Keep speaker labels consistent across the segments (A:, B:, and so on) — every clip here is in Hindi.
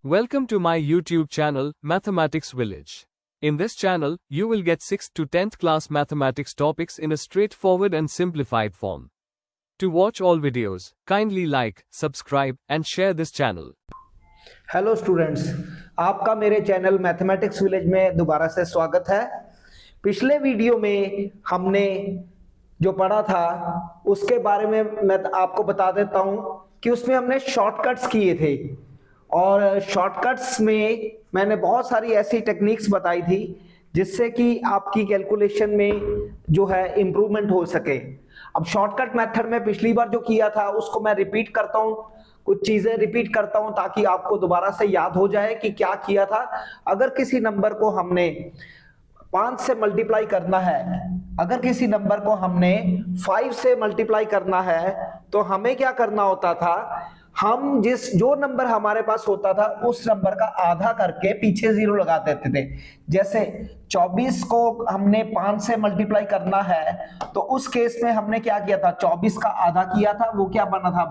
A: Welcome to my YouTube channel, Mathematics Village. In this channel, you will get 6th to 10th class mathematics topics in a straightforward and simplified form. To watch all videos, kindly like, subscribe, and share this channel.
B: Hello students, आपका मेरे चैनल मैथमेटिक्स विलेज में दोबारा से स्वागत है। पिछले वीडियो में हमने जो पढ़ा था उसके बारे में मैं आपको बता देता हूं कि उसमें हमने शॉर्टकट्स किए थे और शॉर्टकट्स में मैंने बहुत सारी ऐसी टेक्निक्स बताई थी जिससे कि आपकी कैलकुलेशन में जो है इम्प्रूवमेंट हो सके। अब शॉर्टकट मेथड में पिछली बार जो किया था उसको मैं रिपीट करता हूं, कुछ चीजें रिपीट करता हूं ताकि आपको दोबारा से याद हो जाए कि क्या किया था। अगर किसी नंबर को हमने 5 से मल्टीप्लाई करना है, अगर किसी नंबर को हमने 5 से मल्टीप्लाई करना है तो हमें क्या करना होता था, हम जो नंबर हमारे पास होता था उस नंबर का आधा करके पीछे 0 लगा देते थे। जैसे 24 को हमने 5 से मल्टीप्लाई करना है तो उस केस में हमने क्या किया था, 24 का आधा किया था, वो क्या बना था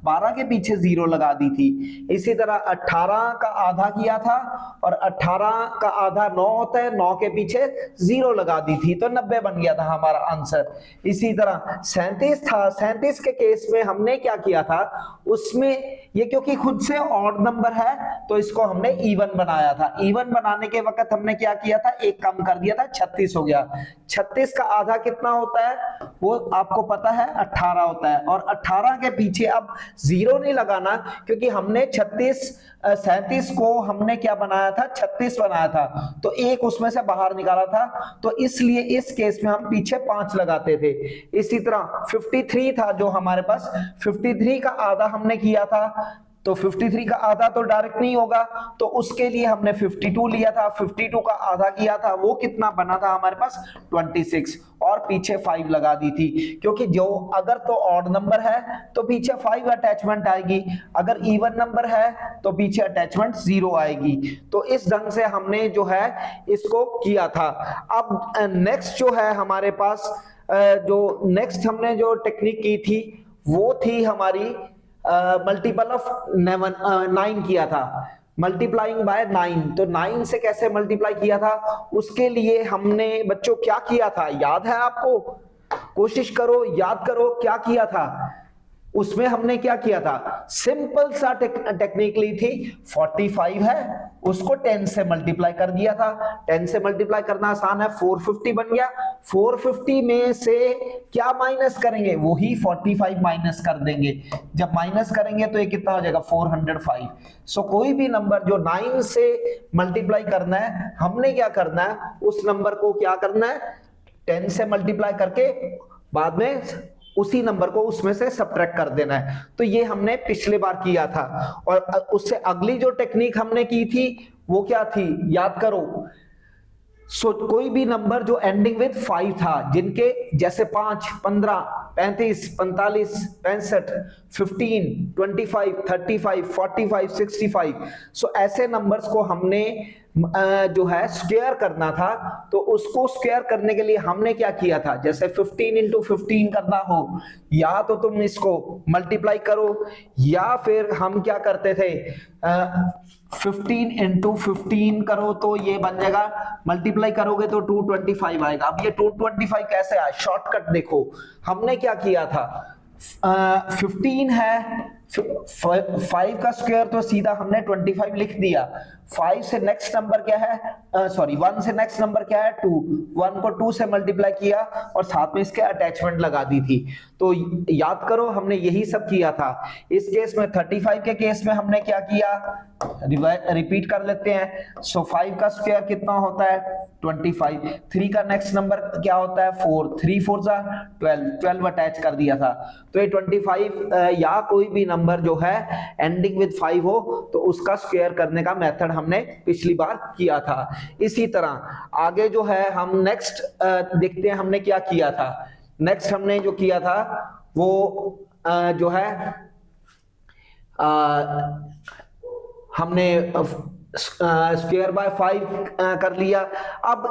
B: 12 के पीछे 0 लगा दी थी। इसी तरह 18 का आधा किया था और 18 का आधा 9 होता है, 9 के पीछे 0 लगा दी थी तो 90 बन गया था हमारा आंसर। इसी तरह 37 था, 37 के केस में हमने क्या किया था, उसमें ये क्योंकि खुद से ऑड नंबर है तो इसको हमने इवन बनाया था। इवन बनाने के वक्त हमने क्या किया था, एक कम कर दिया था, 36 हो गया। 36 का आधा कितना होता है वो आपको पता है 18 होता है और 18 के पीछे अब 0 नहीं लगाना क्योंकि हमने 37 को हमने क्या बनाया था, 36 बनाया था तो एक उसमें से बाहर निकाला था तो इसलिए इस केस में हम पीछे 5 लगाते थे। इसी तरह 53 था जो हमारे पास, 53 का आधा हमने किया था तो 53 का आधा तो डायरेक्ट नहीं होगा तो उसके लिए हमने 52 लिया था, 52 का आधा किया था, वो कितना बना था हमारे पास 26 और पीछे 5 लगा दी थी क्योंकि जो अगर तो ऑड नंबर है तो पीछे 5 अटैचमेंट आएगी, अगर इवन नंबर है तो पीछे अटैचमेंट 0 आएगी। तो इस ढंग से हमने जो है इसको किया था। अब नेक्स्ट जो है हमारे पास जो नेक्स्ट हमने जो टेक्निक की थी वो थी हमारी मल्टीपल ऑफ 9 किया था, मल्टीप्लाइंग बाय 9। तो 9 से कैसे मल्टीप्लाई किया था उसके लिए हमने बच्चों क्या किया था, याद है आपको? कोशिश करो, याद करो क्या किया था। उसमें हमने क्या किया था, सिंपल सा टेक्निक ली थी। 45 है उसको 10 से मल्टीप्लाई कर दिया था, 10 से मल्टीप्लाई करना आसान है, 450 बन गया। 450 में से क्या माइनस करेंगे, वही 45 माइनस कर देंगे। जब माइनस करेंगे तो ये कितना हो जाएगा 405। सो कोई भी नंबर जो 9 से मल्टीप्लाई करना है हमने क्या करना है, उस नंबर को क्या करना है 10 से मल्टीप्लाई करके बाद में उसी नंबर को उसमें से सब्ट्रैक्ट कर देना है। तो ये हमने पिछले बार किया था और उससे अगली जो टेक्निक हमने की थी वो क्या थी, याद करो। कोई भी नंबर जो एंडिंग विद 5 था, जिनके जैसे 5, 15, 35, 45, 65, 15, 25, 35, 45, 65, सो ऐसे नंबर्स को हमने जो है स्क्वायर करना था तो उसको स्क्वायर करने के लिए हमने क्या किया था, जैसे 15 इंटू 15 करना हो या तो तुम इसको मल्टीप्लाई करो या फिर हम क्या करते थे 15 इंटू 15 करो तो ये बन जाएगा, मल्टीप्लाई करोगे तो 225 आएगा। अब ये 225 कैसे आया, शॉर्टकट देखो। हमने क्या किया था, 15 है, 5 का स्क्वायर तो सीधा हमने 25 लिख दिया। 5 से नेक्स्ट नंबर क्या है, सॉरी 1 से नेक्स्ट नंबर क्या है 2, 1 को 2 से मल्टीप्लाई किया और साथ में इसके अटैचमेंट लगा दी थी। तो याद करो हमने यही सब किया था। इस केस में 35 के केस में हमने क्या किया, रिपीट कर लेते हैं। सो 5 का स्क्वायर कितना होता है 25, 3 का नेक्स्ट नंबर क्या होता है 4, 3 4 जा 12 अटैच कर दिया था। तो ये 25 या कोई भी नंबर जो है एंडिंग विद 5 हो तो उसका स्क्वायर करने का मेथड हमने पिछली बार किया था। इसी तरह आगे जो है हम नेक्स्ट देखते हैं हमने क्या किया था। नेक्स्ट हमने जो किया था वो जो है हमने स्क्वायर बाय 5 कर लिया। अब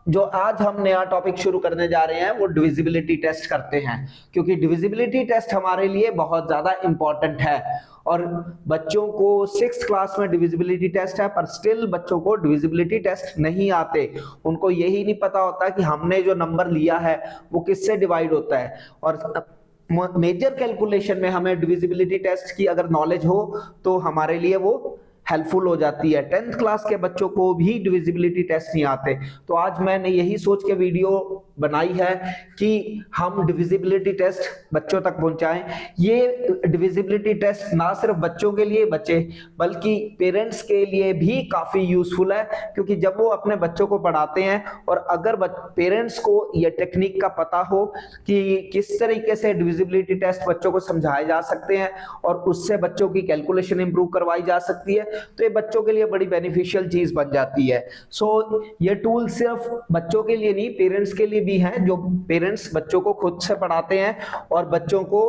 B: जो आज हम नया टॉपिक शुरू करने जा रहे हैं वो डिविजिबिलिटी टेस्ट करते हैं, क्योंकि डिविजिबिलिटी टेस्ट हमारे लिए बहुत ज्यादा इंपॉर्टेंट है। और बच्चों को 6th क्लास में डिविजिबिलिटी टेस्ट है, पर स्टिल बच्चों को डिविजिबिलिटी टेस्ट नहीं आते। उनको यही नहीं पता होता कि हमने जो नंबर लिया है वो किससे डिवाइड होता है। और मेजर कैलकुलेशन में हमें डिविजिबिलिटी टेस्ट की अगर नॉलेज हो तो हमारे लिए वो हेल्पफुल हो जाती है। 10th क्लास के बच्चों को भी डिविजिबिलिटी टेस्ट नहीं आते, तो आज मैंने यही सोच के वीडियो बनाई है कि हम डिविजिबिलिटी टेस्ट बच्चों तक पहुंचाएं। ये डिविजिबिलिटी टेस्ट ना सिर्फ बच्चों के लिए बचे बल्कि पेरेंट्स के लिए भी काफी यूजफुल है, क्योंकि जब वो अपने बच्चों को पढ़ाते हैं और अगर पेरेंट्स को ये टेक्निक का पता हो कि किस तरीके से डिविजिबिलिटी टेस्ट बच्चों को समझाए जा सकते हैं और उससे बच्चों की कैलकुलेशन इंप्रूव करवाई जा सकती है, तो ये बच्चों के लिए बड़ी बेनिफिशियल चीज बन जाती है। सो ये टूल सिर्फ बच्चों के लिए नहीं, पेरेंट्स के लिए भी है। जो पेरेंट्स बच्चों को खुद से पढ़ाते हैं और बच्चों को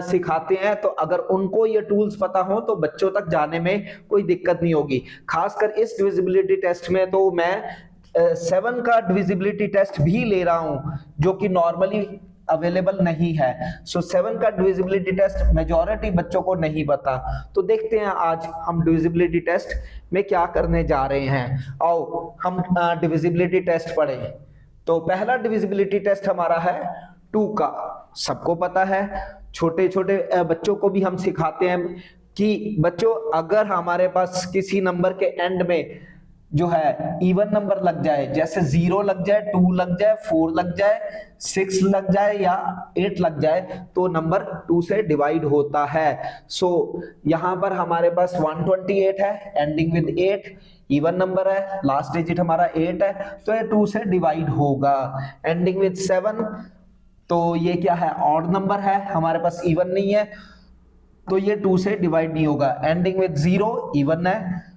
B: सिखाते हैं, तो अगर उनको ये टूल्स पता हो तो बच्चों तक जाने में कोई दिक्कत नहीं होगी। खासकर इस डिविजिबिलिटी टेस्ट में तो मैं 7 का डिविजिबिलिटी टेस्ट भी ले रहा हूं, जो कि नॉर्मली अवेलेबल नहीं है। सो 7 का डिविजिबिलिटी टेस्ट मेजॉरिटी बच्चों को नहीं पता। तो देखते हैं आज हम डिविजिबिलिटी टेस्ट में क्या करने जा रहे हैं। आओ हम डिविजिबिलिटी टेस्ट पढ़ें। तो पहला डिविजिबिलिटी टेस्ट हमारा है 2 का। सबको पता है, छोटे छोटे बच्चों को भी हम सिखाते हैं कि बच्चों अगर हमारे पास किसी नंबर के एंड में जो है इवन नंबर लग जाए, जैसे 0 लग जाए, 2 लग जाए, 4 लग जाए, 6 लग जाए या 8 लग जाए, तो नंबर 2 से डिवाइड होता है। सो यहां पर हमारे पास 128 है, एंडिंग विद 8, इवन नंबर है, लास्ट डिजिट हमारा 8 है, तो ये 2 से डिवाइड होगा। एंडिंग विद 7, तो ये क्या है, ऑड नंबर है, हमारे पास इवन नहीं है, तो ये 2 से डिवाइड नहीं होगा। एंडिंग विद 0, इवन है,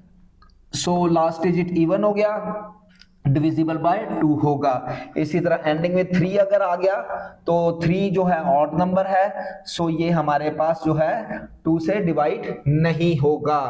B: सो लास्ट डिजिट इवन हो गया, डिविजिबल बाय 2 होगा। इसी तरह एंडिंग में 3 अगर आ गया तो 3 जो है ऑड नंबर है, सो ये हमारे पास जो है 2 से डिवाइड नहीं होगा,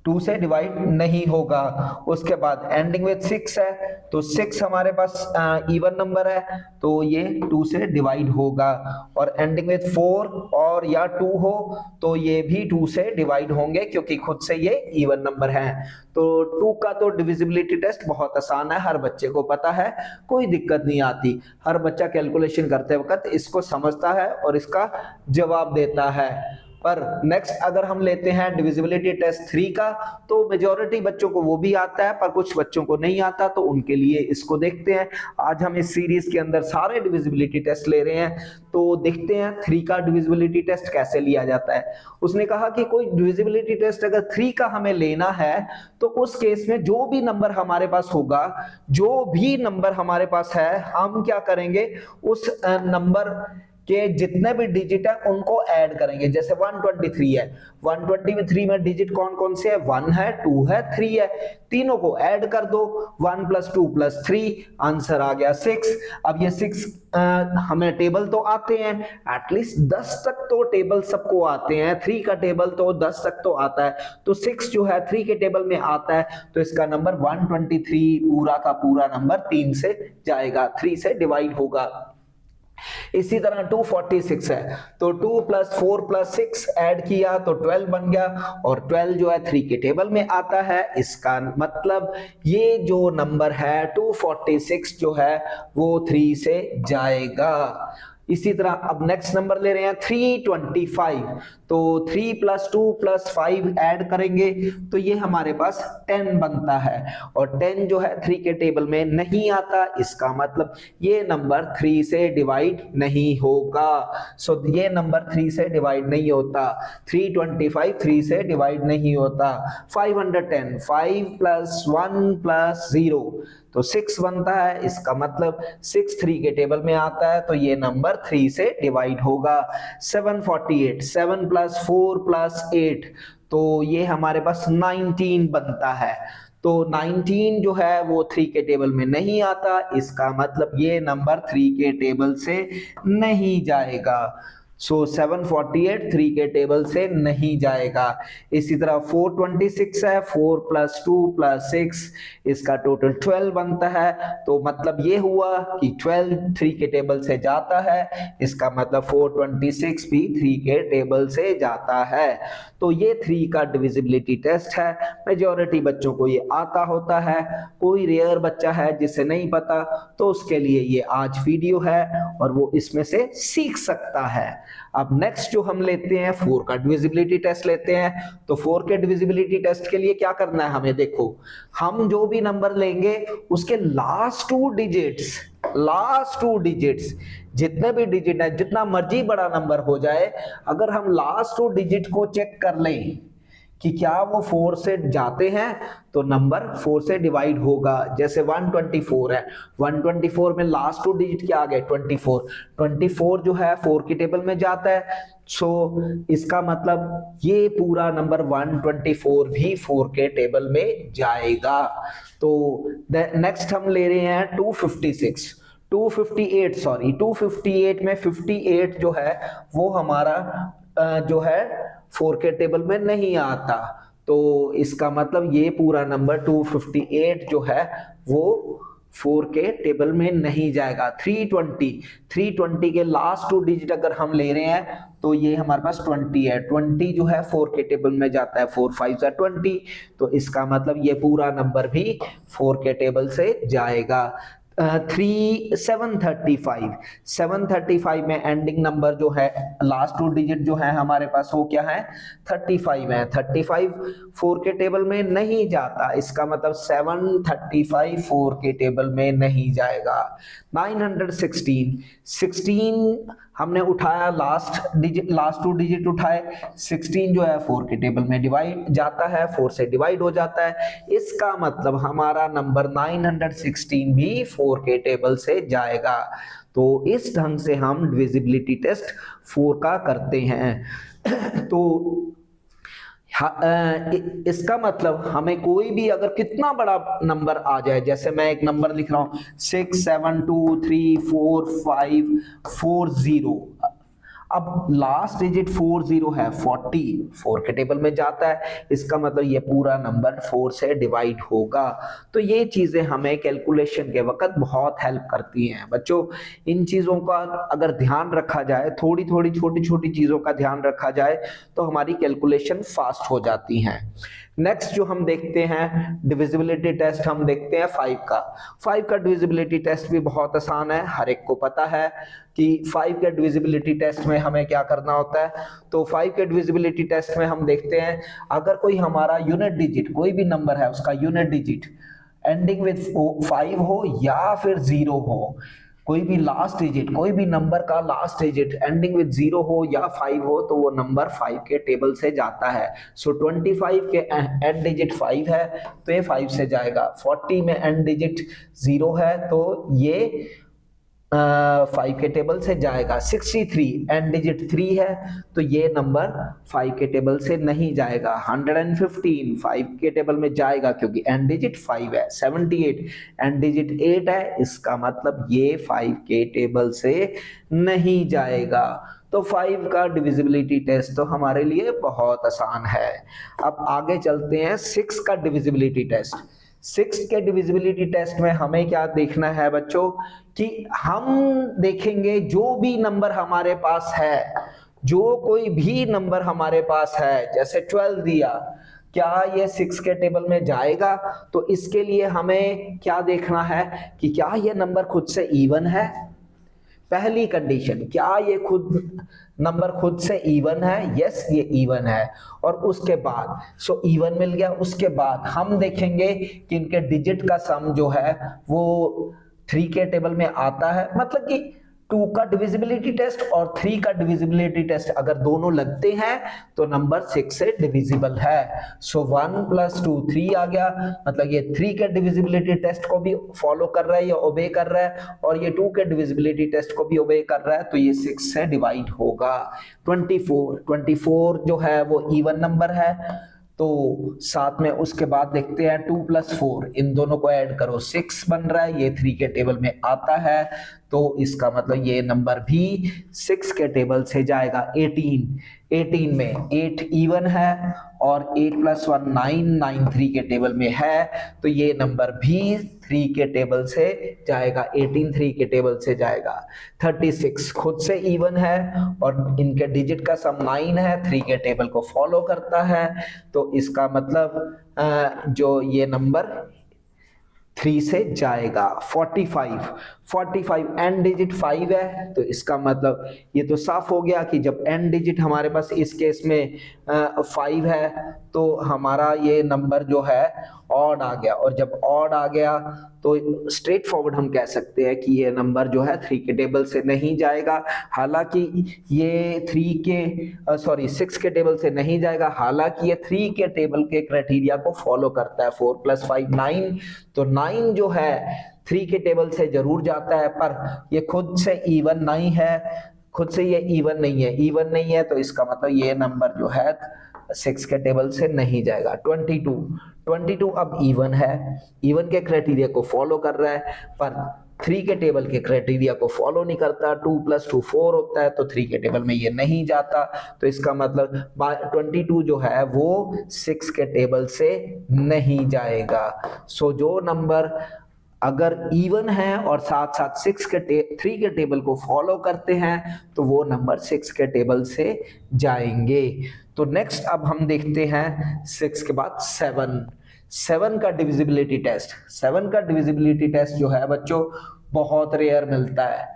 B: 2 से डिवाइड नहीं होगा। उसके बाद एंडिंग विद 6 है, तो 6 हमारे पास इवन नंबर है, तो ये 2 से डिवाइड होगा। और एंडिंग विद 4 और या 2 हो तो ये भी 2 से डिवाइड होंगे, क्योंकि खुद से ये इवन नंबर है। तो 2 का तो डिविजिबिलिटी टेस्ट बहुत आसान है, हर बच्चे को पता है, कोई दिक्कत नहीं आती। हर बच्चा कैलकुलेशन करते वक्त इसको समझता है और इसका जवाब देता है। पर नेक्स्ट अगर हम लेते हैं डिविजिबिलिटी टेस्ट 3 का, तो मेजॉरिटी बच्चों को वो भी आता है, पर कुछ बच्चों को नहीं आता, तो उनके लिए इसको देखते हैं। आज हम इस सीरीज के अंदर सारे डिविजिबिलिटी टेस्ट ले रहे हैं, तो देखते हैं 3 का डिविजिबिलिटी टेस्ट कैसे लिया जाता है। उसने कहा कि कोई डिविजिबिलिटी टेस्ट अगर 3 का हमें लेना है, तो उस केस में जो भी नंबर हमारे पास होगा, जो भी नंबर हमारे पास है, हम क्या करेंगे, उस नंबर के जितने भी डिजिट है उनको ऐड करेंगे। जैसे 123 है, 123 में डिजिट कौन कौन से है, 1 है, 2 है, 3 है, तीनों को ऐड कर दो, 1 + 2 + 3, आंसर आ गया 6। अब ये 6 हमें टेबल तो आते हैं, एटलीस्ट 10 तक तो टेबल सबको आते हैं, 3 का टेबल तो 10 तक तो आता है, तो 6 जो है 3 के टेबल में आता है, तो इसका नंबर 123 पूरा का पूरा नंबर 3 से जाएगा, 3 से डिवाइड होगा। इसी तरह 246 है, तो 2 + 4 + 6 ऐड किया तो 12 बन गया, और 12 जो है 3 के टेबल में आता है। इसका मतलब ये जो नंबर है 246 जो है वो 3 से जाएगा। इसी तरह अब नेक्स्ट नंबर ले रहे हैं 325, तो 3 + 2 + 5 ऐड करेंगे तो ये हमारे पास 10 बनता है, और 10 जो है 3 के टेबल में नहीं आता, इसका मतलब ये नंबर 3 से डिवाइड नहीं होगा। सो ये नंबर 3 से डिवाइड नहीं होता, 325 3 से डिवाइड नहीं होता। 510, 5 + 1 + 0 तो 6 बनता है, इसका मतलब 6 3 के टेबल में आता है, तो ये नंबर 3 से डिवाइड होगा। 748, 7 + 4 + 8 तो ये हमारे पास 19 बनता है, तो 19 जो है वो 3 के टेबल में नहीं आता, इसका मतलब ये नंबर 3 के टेबल से नहीं जाएगा। सो 748 3 के टेबल से नहीं जाएगा। इसी तरह 426 है, 4 + 2 + 6 इसका टोटल 12 बनता है। तो मतलब ये हुआ कि 12 3 के टेबल से जाता है, इसका मतलब 426 भी 3 के टेबल से जाता है। तो ये 3 का डिविजिबिलिटी टेस्ट है। मेजॉरिटी बच्चों को ये आता होता है, कोई रेयर बच्चा है जिसे नहीं पता तो उसके लिए ये आज वीडियो है और वो इसमें से सीख सकता है। अब नेक्स्ट जो हम लेते हैं 4 का डिविजिबिलिटी टेस्ट लेते हैं। तो 4 के डिविजिबिलिटी टेस्ट के लिए क्या करना है हमें, देखो हम जो भी नंबर लेंगे उसके लास्ट टू डिजिट्स जितने भी डिजिट है, जितना मर्जी बड़ा नंबर हो जाए, अगर हम लास्ट 2 डिजिट को चेक कर लें कि क्या वो 4 से जाते हैं तो नंबर 4 से डिवाइड होगा। जैसे 124 है, 124 में लास्ट 2 डिजिट क्या आ गए 24 जो है 4 की टेबल में जाता है। सो इसका मतलब ये पूरा नंबर 124 भी 4 के टेबल में जाएगा। तो नेक्स्ट हम ले रहे हैं 258 में 58 जो है वो हमारा जो है 4 के टेबल में नहीं आता। तो इसका मतलब ये पूरा नंबर 258 जो है वो 4 के टेबल में नहीं जाएगा। 320 के लास्ट 2 डिजिट अगर हम ले रहे हैं तो ये हमारे पास 20 है, 20 जो है 4 के टेबल में जाता है, 4 5 20। तो इसका मतलब ये पूरा नंबर भी 4 के टेबल से जाएगा। 735 में एंडिंग नंबर जो है लास्ट 2 डिजिट जो है हमारे पास वो क्या है 35 है। 35 4 के टेबल में नहीं जाता, इसका मतलब 735 4 के टेबल में नहीं जाएगा। 916 हमने उठाया, लास्ट 2 डिजिट उठाए, 16 जो है 4 के टेबल में डिवाइड जाता है, 4 से डिवाइड हो जाता है। इसका मतलब हमारा नंबर 916 भी 4 के टेबल से जाएगा। तो इस ढंग से हम डिविजिबिलिटी टेस्ट 4 का करते हैं। तो इसका मतलब हमें कोई भी अगर कितना बड़ा नंबर आ जाए, जैसे मैं एक नंबर लिख रहा हूं 6 7 2 3 4 5 4 0, अब लास्ट डिजिट 40 है, 4 के टेबल में जाता है, इसका मतलब ये पूरा नंबर 4 से डिवाइड होगा। तो ये चीजें हमें कैलकुलेशन के वक्त बहुत हेल्प करती हैं बच्चों। इन चीजों का अगर ध्यान रखा जाए, थोड़ी थोड़ी छोटी छोटी चीजों का ध्यान रखा जाए तो हमारी कैलकुलेशन फास्ट हो जाती हैं। नेक्स्ट जो हम देखते हैं डिविजिबिलिटी टेस्ट, हम देखते हैं 5 का डिविजिबिलिटी टेस्ट भी बहुत आसान है, हर एक को पता है कि 5 के डिविजिबिलिटी टेस्ट में हमें क्या करना होता है। तो 5 के डिविजिबिलिटी टेस्ट में हम देखते हैं अगर कोई हमारा यूनिट डिजिट, कोई भी नंबर है उसका यूनिट डिजिट एंडिंग विद 5 हो या फिर 0 हो, कोई भी लास्ट डिजिट, कोई भी नंबर का लास्ट डिजिट एंडिंग विद 0 हो या 5 हो तो वो नंबर 5 के टेबल से जाता है। सो 25 के एंड डिजिट 5 है तो ये 5 से जाएगा। 40 में एंड डिजिट 0 है तो ये 5 के टेबल से जाएगा। 63 एंड डिजिट 3 है तो ये नंबर 5 के टेबल से नहीं जाएगा। 115 5 के टेबल में जाएगा क्योंकि एंड डिजिट 5 है। 78 एंड डिजिट 8 है, इसका मतलब ये 5 के टेबल से नहीं जाएगा। तो 5 का डिविजिबिलिटी टेस्ट तो हमारे लिए बहुत आसान है। अब आगे चलते हैं 6 का डिविजिबिलिटी टेस्ट। 6 के डिविजिबिलिटी टेस्ट में हमें क्या देखना है बच्चों कि हम देखेंगे जो भी नंबर हमारे पास है, जो कोई भी नंबर हमारे पास है, जैसे 12 दिया, क्या ये 6 के टेबल में जाएगा। तो इसके लिए हमें क्या देखना है कि क्या ये नंबर खुद से इवन है। पहली कंडीशन, क्या ये नंबर खुद से इवन है, यस ये इवन है। और उसके बाद सो इवन मिल गया, उसके बाद हम देखेंगे कि इनके डिजिट का सम जो है वो 3 के टेबल में आता है। मतलब कि 2 का डिविजिबिलिटी टेस्ट और 3 का डिविजिबिलिटी टेस्ट अगर दोनों लगते हैं तो नंबर 6 से डिविजिबल है। सो 1 + 2 3 आ गया, मतलब ये 3 के डिविजिबिलिटी टेस्ट को भी फॉलो कर रहा है या ओबे कर रहा है, और ये 2 के डिविजिबिलिटी टेस्ट को भी ओबे कर रहा है, तो ये 6 से डिवाइड होगा। 24 जो है वो इवन नंबर है, तो साथ में उसके बाद देखते हैं 2 + 4, इन दोनों को ऐड करो 6 बन रहा है, ये 3 के टेबल में आता है। तो इसका मतलब ये नंबर भी 6 के टेबल से जाएगा। 18 में 8 इवन है और 8 + 1 9 3 के टेबल में है, तो ये नंबर भी 3 के टेबल से जाएगा। 18 3 के टेबल से जाएगा। 36 खुद से इवन है और इनके डिजिट का सम 9 है, 3 के टेबल को फॉलो करता है, तो इसका मतलब जो ये नंबर 3 से जाएगा। 45 एंड डिजिट 5 है, तो इसका मतलब ये तो साफ हो गया कि जब एंड डिजिट हमारे पास इस केस में 5 है तो हमारा ये नंबर जो है ऑड आ गया, और जब ऑड आ गया तो स्ट्रेट फॉरवर्ड हम कह सकते हैं कि ये नंबर जो है 3 के टेबल से नहीं जाएगा। हालांकि ये 6 के टेबल से नहीं जाएगा, हालांकि ये 3 के टेबल के क्राइटेरिया को फॉलो करता है। 4 + 5 9, तो 9 जो है 3 के टेबल से जरूर जाता है, पर ये खुद से इवन नहीं है, खुद से ये इवन नहीं है, तो इसका मतलब ये नंबर जो है 6 के टेबल से नहीं जाएगा। 22 अब इवन है, इवन के क्राइटेरिया को फॉलो कर रहा है, पर 3 के टेबल के क्राइटेरिया को फॉलो नहीं करता। 2 + 2 4 होता है, तो 3 के टेबल में ये नहीं जाता, तो इसका मतलब 22 जो है वो 6 के टेबल से नहीं जाएगा। सो जो नंबर अगर इवन है और साथ साथ 3 के टेबल को फॉलो करते हैं तो वो नंबर 6 के टेबल से जाएंगे। तो नेक्स्ट अब हम देखते हैं 6 के बाद 7 का डिविजिबिलिटी टेस्ट। 7 का डिविजिबिलिटी टेस्ट जो है बच्चों बहुत रेयर मिलता है।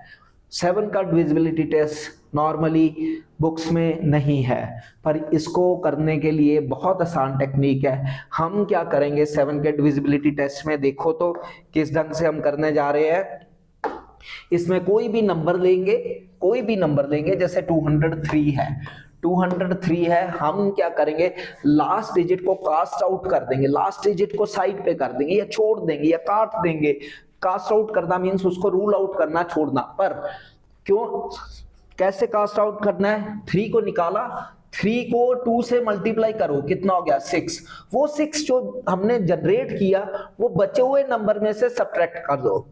B: 7 का डिविजिबिलिटी टेस्ट नॉर्मली बुक्स में नहीं है, पर इसको करने के लिए बहुत आसान टेक्निक है। हम क्या करेंगे 7 के डिविजिबिलिटी टेस्ट में, देखो तो किस ढंग से हम करने जा रहे हैं। इसमें कोई भी नंबर लेंगे, जैसे 203 है, हम क्या करेंगे लास्ट डिजिट को कास्ट आउट कर देंगे, लास्ट डिजिट को साइड पे कर देंगे या छोड़ देंगे या काट देंगे। कास्ट आउट करना मीन्स उसको रूल आउट करना, छोड़ना। पर क्यों, कैसे कास्ट आउट करना है? 3 को निकाला, 3 को 2 से मल्टीप्लाई करो, कितना हो गया 6। वो 6 जो हमने जनरेट किया वो बचे हुए नंबर में से सब्ट्रैक्ट कर दो।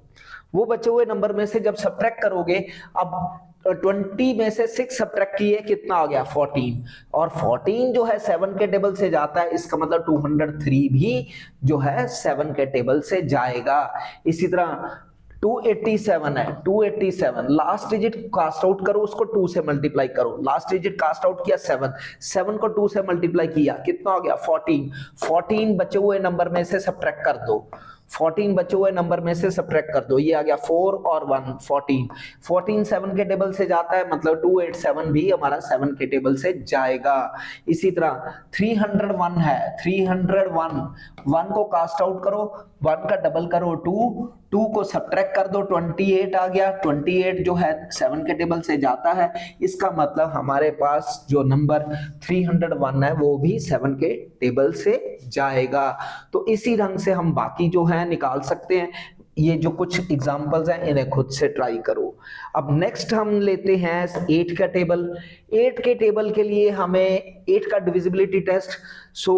B: वो बचे हुए नंबर में से जब सब्ट्रैक्ट करोगे, अब 20 में से 6 सब्ट्रैक्ट किए, कितना आ गया 14, और 14 जो है 7 के टेबल से जाता है, इसका मतलब 203 भी जो है 7 के टेबल से जाएगा। इसी तरह 287 है, 287 लास्ट डिजिट कास्ट आउट करो, उसको 2 से मल्टीप्लाई करो। लास्ट डिजिट कास्ट आउट किया 7 को 2 से मल्टीप्लाई किया, कितना हो गया 14 बचे हुए नंबर में से सब्ट्रैक्ट कर दो। 14 बचे हुए नंबर में से सब्ट्रैक्ट कर दो, ये आ गया 4 और 1 14 7 के टेबल से जाता है, मतलब 287 भी हमारा 7 के टेबल से जाएगा। इसी तरह 301 है, 1 को कास्ट आउट करो, 1 का डबल करो 2 को सब्ट्रैक्ट कर दो, 28 आ गया। 28 जो है 7 के टेबल से जाता है, इसका मतलब हमारे पास जो नंबर 301 है वो भी 7 के टेबल से जाएगा। तो इसी ढंग से हम बाकी जो है निकाल सकते हैं। ये जो कुछ एग्जांपल्स हैं इन्हें खुद से ट्राई करो। अब नेक्स्ट हम लेते हैं 8 का टेबल। 8 के टेबल के लिए हमें 8 का डिविजिबिलिटी टेस्ट, सो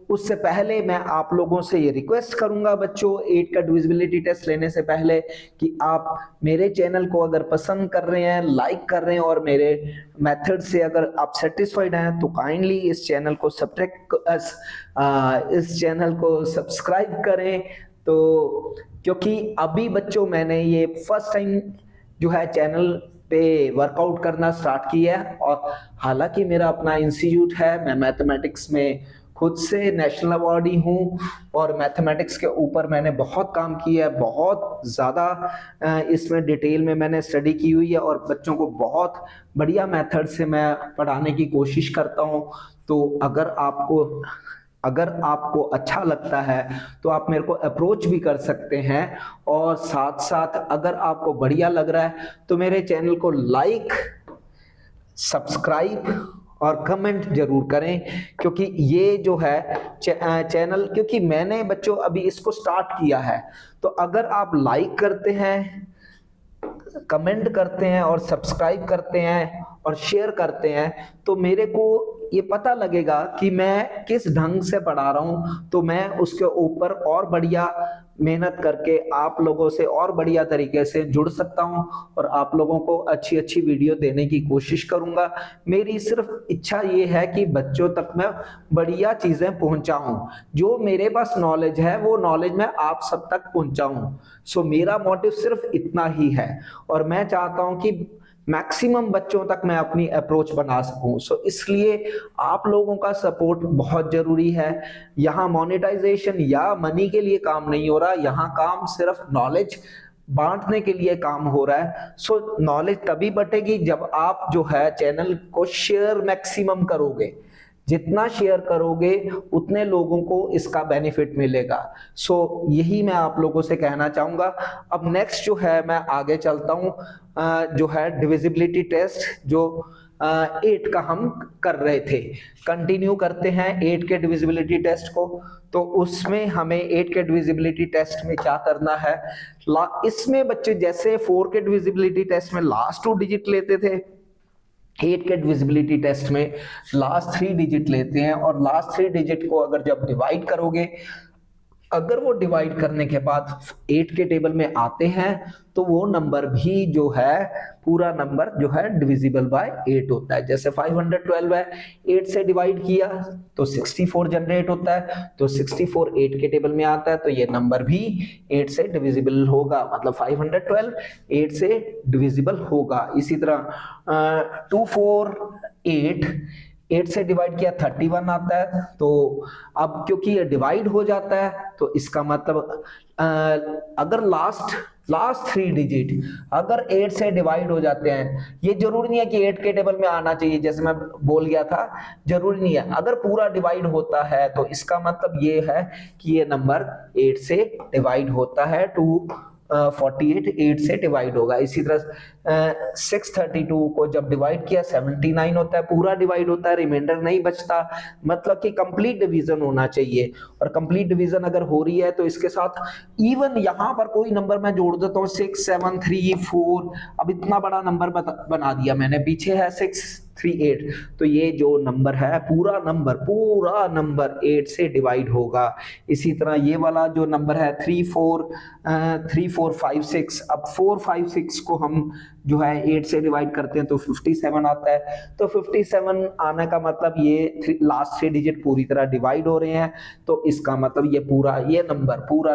B: उससे पहले मैं आप लोगों से ये रिक्वेस्ट करूंगा बच्चों, 8 का डिविजिबिलिटी टेस्ट लेने से पहले कि आप मेरे चैनल को अगर पसंद कर रहे हैं, लाइक कर रहे हैं और मेरे मेथड से अगर आप सेटिस्फाइड हैं तो काइंडली इस चैनल को सब्सक्राइब करें। तो क्योंकि अभी बच्चों मैंने ये फर्स्ट टाइम जो है चैनल पे वर्कआउट करना स्टार्ट किया है, और हालांकि मेरा अपना इंस्टीट्यूट है, मैं मैथमेटिक्स में खुद से नेशनल अवार्डी हूँ और मैथमेटिक्स के ऊपर मैंने बहुत काम किया है, बहुत ज़्यादा इसमें डिटेल में मैंने स्टडी की हुई है और बच्चों को बहुत बढ़िया मेथड से मैं पढ़ाने की कोशिश करता हूँ। तो अगर आपको अच्छा लगता है तो आप मेरे को अप्रोच भी कर सकते हैं, और साथ साथ अगर आपको बढ़िया लग रहा है तो मेरे चैनल को लाइक, सब्सक्राइब और कमेंट जरूर करें, क्योंकि ये जो है चैनल, क्योंकि मैंने बच्चों अभी इसको स्टार्ट किया है, तो अगर आप लाइक करते हैं, कमेंट करते हैं और सब्सक्राइब करते हैं और शेयर करते हैं तो मेरे को ये पता लगेगा कि मैं किस ढंग से पढ़ा रहा हूं, तो मैं उसके ऊपर और बढ़िया मेहनत करके आप लोगों से और बढ़िया तरीके से जुड़ सकता हूं और आप लोगों को अच्छी अच्छी वीडियो देने की कोशिश करूंगा। मेरी सिर्फ इच्छा ये है कि बच्चों तक मैं बढ़िया चीजें पहुंचाऊं, जो मेरे पास नॉलेज है वो नॉलेज मैं आप सब तक पहुंचाऊं। सो मेरा मोटिव सिर्फ इतना ही है और मैं चाहता हूं कि मैक्सिमम बच्चों तक मैं अपनी अप्रोच बना सकूं। सो इसलिए आप लोगों का सपोर्ट बहुत जरूरी है। यहाँ मोनेटाइजेशन या मनी के लिए काम नहीं हो रहा, यहाँ काम सिर्फ नॉलेज बांटने के लिए काम हो रहा है। सो नॉलेज तभी बटेगी जब आप जो है चैनल को शेयर मैक्सिमम करोगे। जितना शेयर करोगे उतने लोगों को इसका बेनिफिट मिलेगा। सो यही मैं आप लोगों से कहना चाहूंगा। अब नेक्स्ट जो है मैं आगे चलता हूं, जो है डिविजिबिलिटी टेस्ट, जो 8 का हम कर रहे थे, कंटिन्यू करते हैं 8 के डिविजिबिलिटी टेस्ट को। तो उसमें हमें 8 के डिविजिबिलिटी टेस्ट में क्या करना है, इसमें बच्चे जैसे 4 के डिविजिबिलिटी टेस्ट में लास्ट 2 डिजिट लेते थे, 8 के डिविजिबिलिटी टेस्ट में लास्ट 3 डिजिट लेते हैं। और लास्ट 3 डिजिट को अगर जब डिवाइड करोगे, अगर वो डिवाइड करने के बाद 8 के टेबल में आते हैं तो वो नंबर भी जो है पूरा नंबर जो है डिविजिबल बाय 8 होता है। जैसे 512 है, 8 से डिवाइड किया तो 64 जनरेट होता है, तो 64 8 के टेबल में आता है, तो ये नंबर भी 8 से डिविजिबल होगा, मतलब 512 8 से डिविजिबल होगा। इसी तरह 248 8 से डिवाइड किया 31 आता है। तो अब क्योंकि ये डिवाइड हो जाता है तो इसका मतलब अगर लास्ट 3 डिजिट अगर 8 से डिवाइड हो जाते हैं, ये जरूरी नहीं है कि 8 के टेबल में आना चाहिए, जैसे मैं बोल गया था, जरूरी नहीं है। अगर पूरा डिवाइड होता है तो इसका मतलब ये है कि ये नंबर 8 से डिवाइड होता है, 248 8 से डिवाइड होगा। इसी तरह 632 को जब डिवाइड किया 79 होता है, पूरा डिवाइड होता है, रिमाइंडर नहीं बचता, मतलब कि कंप्लीट डिवीजन होना चाहिए। और कंप्लीट डिवीजन अगर हो रही है तो इसके साथ इवन यहां पर कोई नंबर मैं जोड़ देता हूं 6 7 3 4, अब इतना बड़ा नंबर बना दिया मैंने, पीछे है 638, तो ये जो नंबर है पूरा नंबर 8 से डिवाइड होगा। इसी तरह ये वाला जो नंबर है 3456, अब 456 को हम जो है 8 से डिवाइड करते हैं तो 57 आता है। तो 57 आने का मतलब ये लास्ट 3 डिजिट पूरी तरह डिवाइड हो रहे हैं, तो इसका मतलब ये पूरा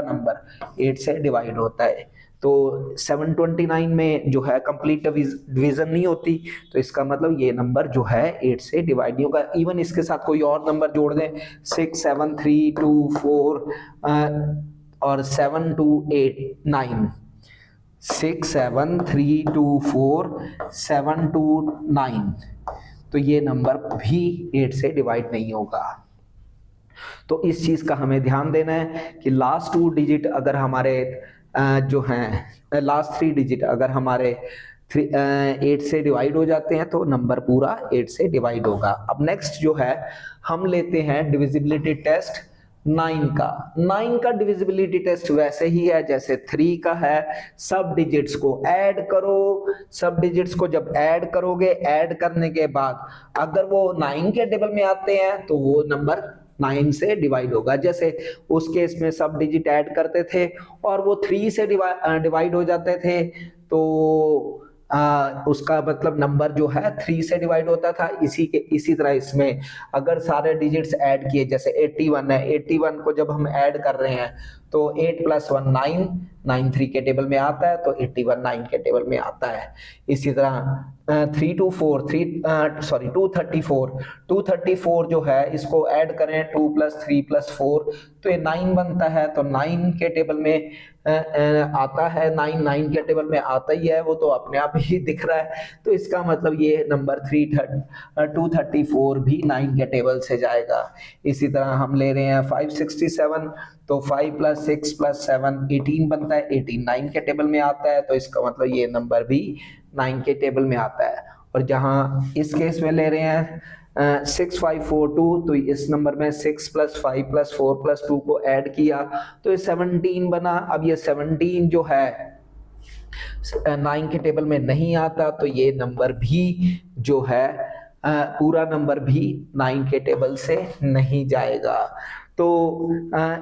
B: नंबर 8 से डिवाइड होता है। तो 729 में जो है कंप्लीट डिवीजन नहीं होती, तो इसका मतलब ये नंबर जो है 8 से डिवाइड नहीं होगा। इवन इसके साथ कोई और नंबर जोड़ दें 6 7 3 2 4 और 7 2 8 9, 6 7 3 2 4 7 2 9, तो ये नंबर भी 8 से डिवाइड नहीं होगा। तो इस चीज का हमें ध्यान देना है कि लास्ट 2 डिजिट अगर हमारे जो हैं लास्ट 3 डिजिट अगर हमारे 8 से डिवाइड हो जाते हैं तो नंबर पूरा 8 से डिवाइड होगा। अब नेक्स्ट जो है हम लेते हैं डिविजिबिलिटी टेस्ट 9 का डिविजिबिलिटी टेस्ट वैसे ही है जैसे 3 का है। सब डिजिट्स को ऐड करो, सब डिजिट्स को जब ऐड करोगे, ऐड करने के बाद अगर वो 9 के टेबल में आते हैं तो वो नंबर 9 से डिवाइड होगा। जैसे उस केस में सब डिजिट ऐड करते थे और वो 3 से डिवाइड हो जाते थे, तो उसका मतलब नंबर जो है 3 से डिवाइड होता था। इसी तरह इसमें अगर सारे डिजिट्स ऐड किए, जैसे 81 है, 81 को जब हम ऐड कर रहे हैं तो 8 + 1 9, 9 3 के टेबल में आता है, तो 81 9 के टेबल में आता है। इसी तरह 234 जो है इसको ऐड करें 2 + 3 + 4, तो ये 9 बनता है, तो 9 के टेबल में आता है, 9 के टेबल में आता ही है, वो तो अपने आप ही दिख रहा है। तो इसका मतलब ये नंबर 234 भी 9 के टेबल से जाएगा। इसी तरह हम ले रहे हैं 567, तो 5 + 6 + 7 18 बनता है, 18 9 के टेबल में आता है, तो इसका मतलब ये नंबर भी 9 के टेबल में आता है। और जहां इस केस में ले रहे हैं 6542, तो इस नंबर में 6 + 5 + 4 + 2 को ऐड किया तो ये 17 बना। अब ये 17 जो है 9 के टेबल में नहीं आता, तो ये नंबर भी जो है पूरा नंबर भी 9 के टेबल से नहीं जाएगा। तो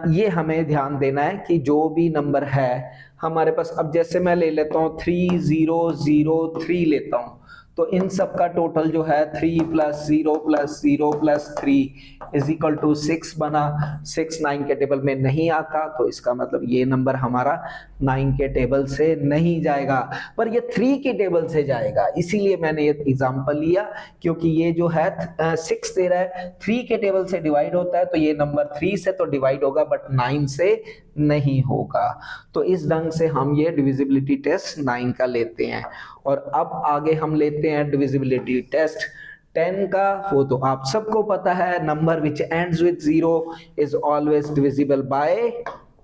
B: ये हमें ध्यान देना है कि जो भी नंबर है हमारे पास, अब जैसे मैं ले लेता हूँ 3003 लेता हूँ, तो इन सब का टोटल जो है 3 + 0 + 0 + 3 = 6 बना। 6 9 के टेबल में नहीं आता, तो इसका मतलब ये नंबर हमारा 9 के टेबल से नहीं जाएगा, पर ये 3 के टेबल से जाएगा। इसीलिए मैंने ये एग्जांपल लिया, क्योंकि ये जो है 6 दे रहा है, 3 के टेबल से डिवाइड होता है, तो ये नंबर 3 से तो डिवाइड होगा बट 9 से नहीं होगा। तो इस ढंग से हम ये डिविजिबिलिटी टेस्ट 9 का लेते हैं। और अब आगे हम लेते हैं डिविजिबिलिटी टेस्ट 10 का। वो तो आप सबको पता है, number which ends with 0 is always divisible by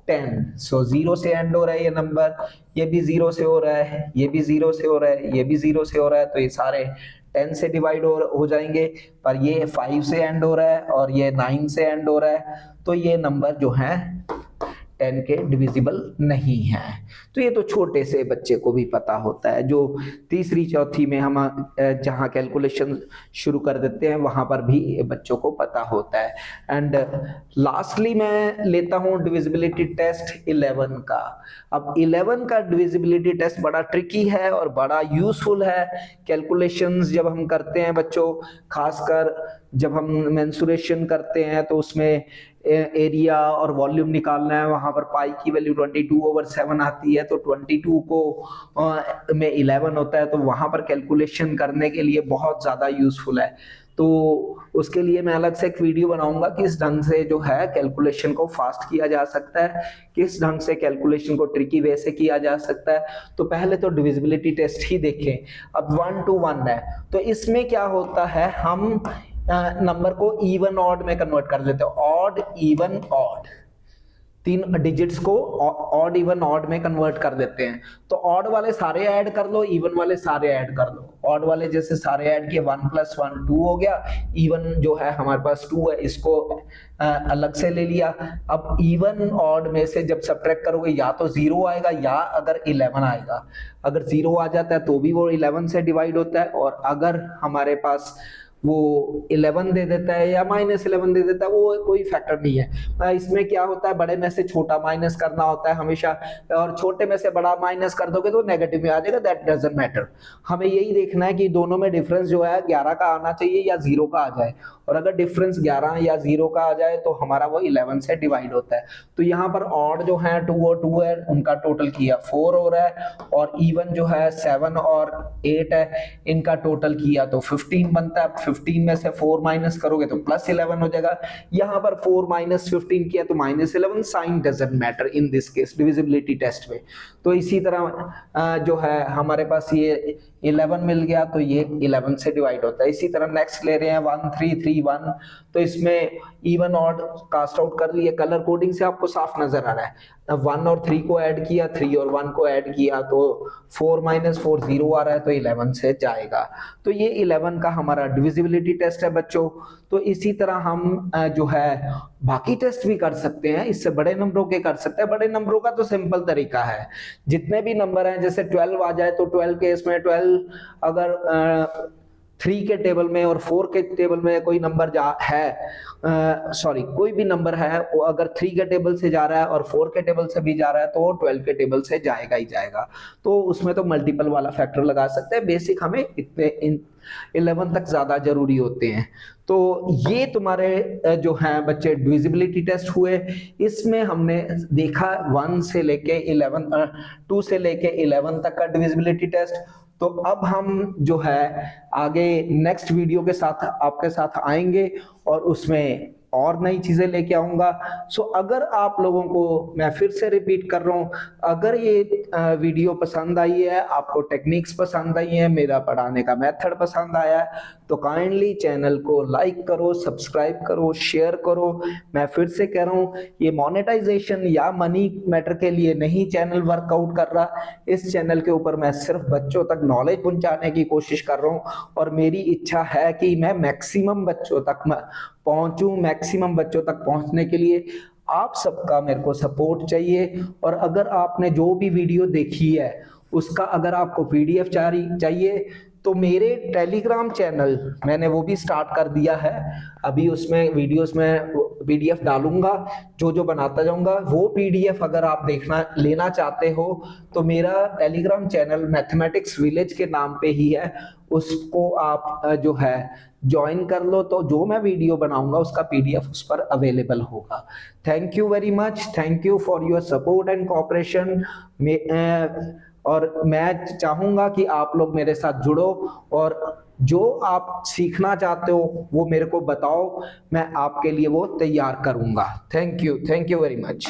B: 10। सो 0 से एंड हो रहा है ये नंबर, ये भी 0 से हो रहा है, ये भी 0 से हो रहा है, ये भी 0 से हो रहा है, तो ये सारे 10 से डिवाइड हो जाएंगे। पर ये 5 से एंड हो रहा है और ये 9 से एंड हो रहा है, तो ये नंबर जो है 10 के डिविजिबल नहीं है। तो ये तो छोटे से बच्चे को भी पता होता है, जो तीसरी चौथी में हम जहाँ कैलकुलेशन शुरू कर देते हैं वहां पर भी बच्चों को पता होता है। एंड लास्टली मैं लेता हूँ डिविजिबिलिटी टेस्ट 11 का। अब 11 का डिविजिबिलिटी टेस्ट बड़ा ट्रिकी है और बड़ा यूजफुल है। कैलकुलेशंस जब हम करते हैं बच्चों, खासकर जब हम मेंसुरेशन करते हैं, तो उसमें एरिया और वॉल्यूम निकालना है, वहां पर पाई की वैल्यू 22/7 आती है, तो 22 को में 11 होता है, तो वहां पर कैलकुलेशन करने के लिए बहुत ज्यादा यूजफुल है। तो उसके लिए मैं अलग से एक वीडियो बनाऊंगा, किस ढंग से जो है कैलकुलेशन को फास्ट किया जा सकता है, किस ढंग से कैलकुलेशन को ट्रिकी वे से किया जा सकता है। तो पहले तो डिविजिबिलिटी टेस्ट ही देखें। अब 1 to 1 है, तो इसमें क्या होता है, हम नंबर को इवन ऑड में कन्वर्ट कर देते हैं। ऑड इवन ऑड, 3 डिजिट्स को ऑड इवन ऑड में कन्वर्ट कर देते हैं। तो ऑड वाले सारे ऐड कर लो, इवन वाले सारे ऐड कर लो। ऑड वाले जैसे सारे ऐड किए, 1 + 1 2 हो गया। इवन जो है हमारे पास 2 है, इसको अलग से ले लिया। अब इवन ऑड में से जब सब्ट्रैक्ट करोगे, या तो 0 आएगा या अगर 11 आएगा। अगर 0 आ जाता है तो भी वो 11 से डिवाइड होता है, और अगर हमारे पास वो 11 दे देता है या -11 दे देता है, वो कोई फैक्टर नहीं है। इसमें क्या होता है, बड़े में से छोटा माइनस करना होता है हमेशा, और छोटे में से बड़ा माइनस कर दोगे तो नेगेटिव में आ जाएगा। That doesn't matter. हमें यही देखना है कि दोनों में डिफरेंस जो है 11 का आना चाहिए या 0 का आ जाए, और अगर डिफरेंस 11 या 0 का आ जाए तो हमारा वो 11 से डिवाइड होता है। तो यहाँ पर ऑड जो है 2 और 2 है, उनका टोटल किया 4 हो रहा है, और इवन जो है 7 और 8 है, इनका टोटल किया तो 15 बनता है। 15 में से 4 माइनस करोगे तो +11 हो जाएगा। यहाँ पर 4 - 15 किया तो -11। Sign doesn't matter in this case divisibility test में। तो इसी तरह जो है हमारे पास ये 11 मिल गया, तो ये 11 से डिवाइड होता है। इसी तरह नेक्स्ट ले रहे हैं 1 3 3 1, तो इसमें इवन ऑड कास्ट आउट कर लिए। कलर कोडिंग से आपको साफ नजर आ रहा है। 1 और 3 को ऐड किया, 3 और 1 को ऐड किया, तो 4 - 4 0 आ रहा है, तो 11 से जाएगा। तो ये 11 का हमारा डिविजिबिलिटी टेस्ट है बच्चों। तो इसी तरह हम जो है बाकी टेस्ट भी कर सकते हैं, इससे बड़े नंबरों के कर सकते हैं। बड़े नंबरों का तो सिंपल तरीका है, जितने भी नंबर हैं, जैसे 12 आ जाए तो 12 केस में 12 अगर 3 के टेबल में और 4 के टेबल में कोई नंबर कोई भी नंबर है, वो अगर 3 के टेबल से जा रहा है और 4 के टेबल से भी जा रहा है, तो वो 12 के टेबल से जाएगा ही जाएगा। तो उसमें तो मल्टीपल वाला फैक्टर लगा सकते हैं। बेसिक हमें इतने 11 तक ज्यादा जरूरी होते हैं। तो ये तुम्हारे जो हैं बच्चे डिविजिबिलिटी टेस्ट हुए। इसमें हमने देखा 1 से लेके 11 2 से लेके 11 तक का डिविजिबिलिटी टेस्ट। तो अब हम जो है आगे नेक्स्ट वीडियो के साथ आपके साथ आएंगे और उसमें और नई चीजें लेके आऊंगा। सो अगर आप लोगों को, मैं फिर से रिपीट कर रहा हूं, अगर ये वीडियो पसंद आई है, आपको टेक्निक्स पसंद आई है, मेरा पढ़ाने का मेथड पसंद आया है, तो काइंडली चैनल को लाइक करो, सब्सक्राइब करो, शेयर करो। मैं फिर से कह रहा हूं, ये मोनेटाइजेशन या मनी मैटर के लिए नहीं चैनल वर्कआउट कर रहा। इस चैनल के ऊपर मैं सिर्फ बच्चों तक नॉलेज पहुंचाने की कोशिश कर रहा हूं, और मेरी इच्छा है कि मैं मैक्सिमम बच्चों तक पहुंचूं। मैक्सिमम बच्चों तक पहुंचने के लिए आप सबका मेरे को सपोर्ट चाहिए। और अगर आपने जो भी वीडियो देखी है उसका अगर आपको PDF चाहिए तो मेरे टेलीग्राम चैनल मैंने वो भी स्टार्ट कर दिया है। अभी उसमें वीडियोस में पीडीएफ डालूंगा, जो जो बनाता जाऊंगा। वो पीडीएफ अगर आप लेना चाहते हो तो मेरा टेलीग्राम चैनल मैथमेटिक्स विलेज के नाम पे ही है, उसको आप जो है ज्वाइन कर लो, तो जो मैं वीडियो बनाऊंगा उसका पीडीएफ उस पर अवेलेबल होगा। Thank you very much, thank you for your support and cooperation. और मैं चाहूंगा कि आप लोग मेरे साथ जुड़ो और जो आप सीखना चाहते हो वो मेरे को बताओ, मैं आपके लिए वो तैयार करूंगा। Thank you very much.